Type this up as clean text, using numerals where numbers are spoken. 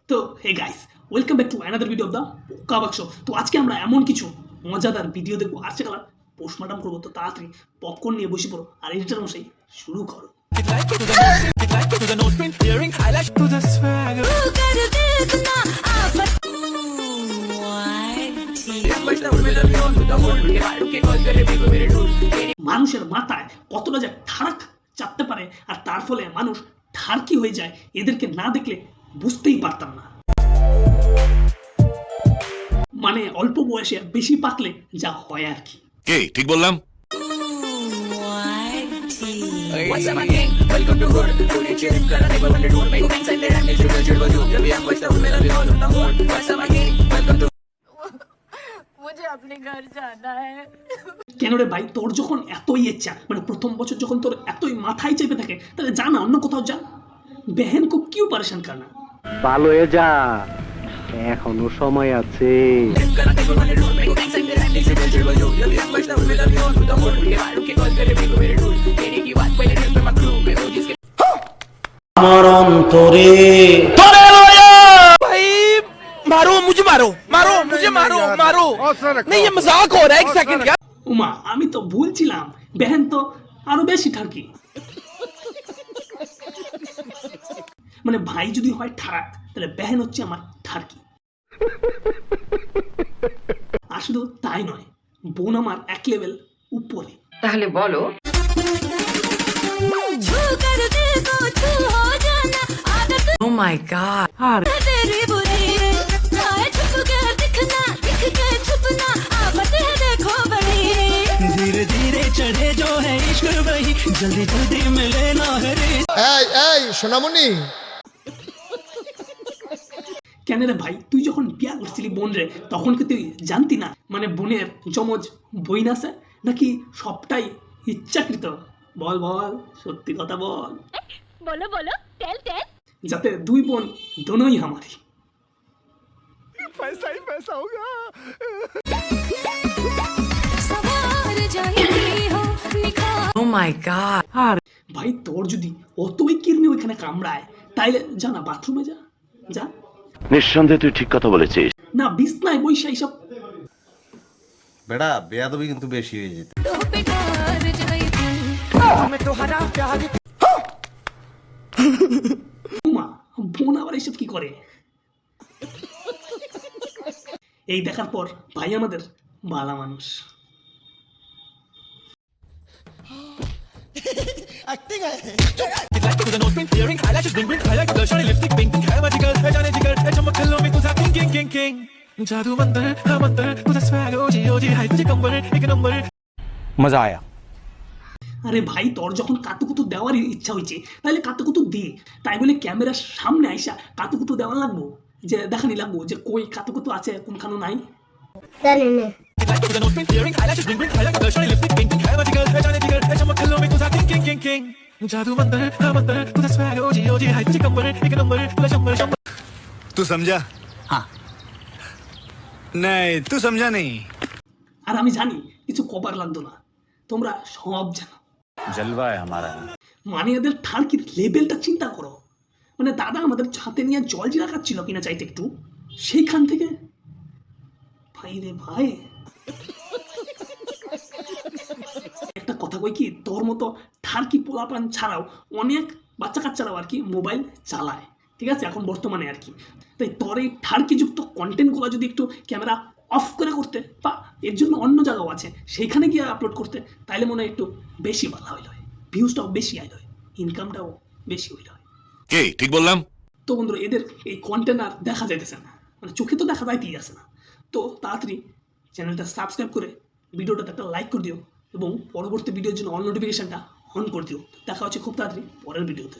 তো hey guys, welcome back to another video of the Poka Baksho. তো আজকে আমরা এমন কিছু মজাদার ভিডিও দেখবো, আর সেটা পোস্টমর্টম করবো। তো তাড়াতাড়ি পপকর্ন নিয়ে বসে পড়ো, আর এডিটর মশাই শুরু করো। মানুষের মাথায় কতটা যে ঠাড়াক চাপতে পারে, আর তার ফলে মানুষ ঠাড়কি হয়ে যায়, এদেরকে না দেখলে বুঝতেই পারতাম না। মানে অল্প বয়সে বেশি পাকলে যা হয় আর কি। কে ঠিক বললাম? কেন রে ভাই, তোর যখন এতই ইচ্ছা, মানে প্রথম বছর যখন তোর এতই মাথায় চেপে থাকে, তাহলে যা না অন্য কোথাও যা। বেহেন কো কিউ পারেশান করনা। ভালো হয়ে যা, এখনো সময় আছে। আমার অন্তরে भाई मारो मुझे, मारो मारो मुझे, मारो मारो नहीं, ये मजाक हो रहा है। एक सेकंड क्या? উমা, আমি তো ভুলছিলাম, বেহেন তো আরো বেশি ঠারকি। মানে ভাই যদি হয় ঠারাক, তাহলে বেহেন হচ্ছে আমার ঠারকি। আর শুধু তাই নয়, বোন আমার এক লেভেল উপরে। তাহলে বলো। Oh my god. धीरे धीरे चढ़े जो है इश्क वही जल्दी जल्दी मिले ना हरे। এই সোনামণি, কেন রে ভাই, তুই যখন বিয়া করছিলি বোন রে, তখন কি তুই জানতি না মানে বোনের যমজ বইন আছে নাকি সবটাই ইচ্ছাকৃত? বল বল, সত্যি কথা বল। बोलो बोलो टेल टेल। যাতে দুই বোন দোনোই আমারই। पैसा ही पैसा होगा। Oh my god. ভাই তোর যদি অতই কিরমি ওইখানে কামড়ায়, তাইলে যা না বাথরুমে যা যা। নিঃসন্দেহে তুই ঠিক কথা বলেছিস। না বিছনায় বইসা এইসব। বেটা বেয়াদবি কিন্তু বেশি হয়ে যেত। উমা, বোন আবার এইসব কি করে? এই দেখার পর ভাই আমাদের বালা মানুষ। जादू मंतर हा मंतर तुझा स्वॅग ओजी ओजी हाय तुझे कंबर एक नंबर। मजा आया। আরে ভাই, তোর যখন কাতুকুতু দেওয়ার ইচ্ছা হয়েছে, তাহলে কাতুকুতু দে। তাই বলে ক্যামেরার সামনে আইসা কাতুকুতু দেওয়া লাগবো, যে দেখানি লাগবো যে কই কাতুকুতু আছে কোনখানো নাই। जादू मंतर हा मंतर तुझा स्वॅग ओजी ओजी हाय तुझे कंबर एक नंबर तुला शंभर शंभर। तू समझा? हाँ नहीं, तू समझा नहीं। আর আমি জানি কিছু কবার লাগতো না, তোমরা সব জানো। जलवा है हमारा। মানে এদের ঠাড়কির লেভেলটা চিন্তা করো। মানে দাদা আমাদের ছাতে নিয়ে জল জিরা খাচ্ছিল কিনা চাইতে একটু, সেইখান থেকে ভাই রে ভাই। একটা কথা কই কি, তোর মতো ঠাড়কি পোলাপান ছাড়াও অনেক বাচ্চা কাচ্চারাও আর কি মোবাইল চালায়, ঠিক আছে, এখন বর্তমানে আর কি। তাই তোর এই ঠাড়কিযুক্ত কন্টেন্টগুলো যদি একটু ক্যামেরা অফ করে করতে, বা এর জন্য অন্য জায়গাও আছে সেইখানে গিয়ে আপলোড করতে, তাইলে মনে হয় একটু বেশি ভালো হইল, ভিউজটাও বেশি আইল, ইনকামটাও বেশি হইল। কে ঠিক বললাম? তো বন্ধুরা, এদের এই কন্টেন্ট আর দেখা যাইতেছে না, মানে চোখে তো দেখা যাইতেই আছে না। তো তাড়াতাড়ি চ্যানেলটা সাবস্ক্রাইব করে ভিডিওটাতে একটা লাইক করে দিও, এবং পরবর্তী ভিডিওর জন্য অল নোটিফিকেশনটা অন করে দিও। দেখা হচ্ছে খুব তাড়াতাড়ি পরের ভিডিওতে।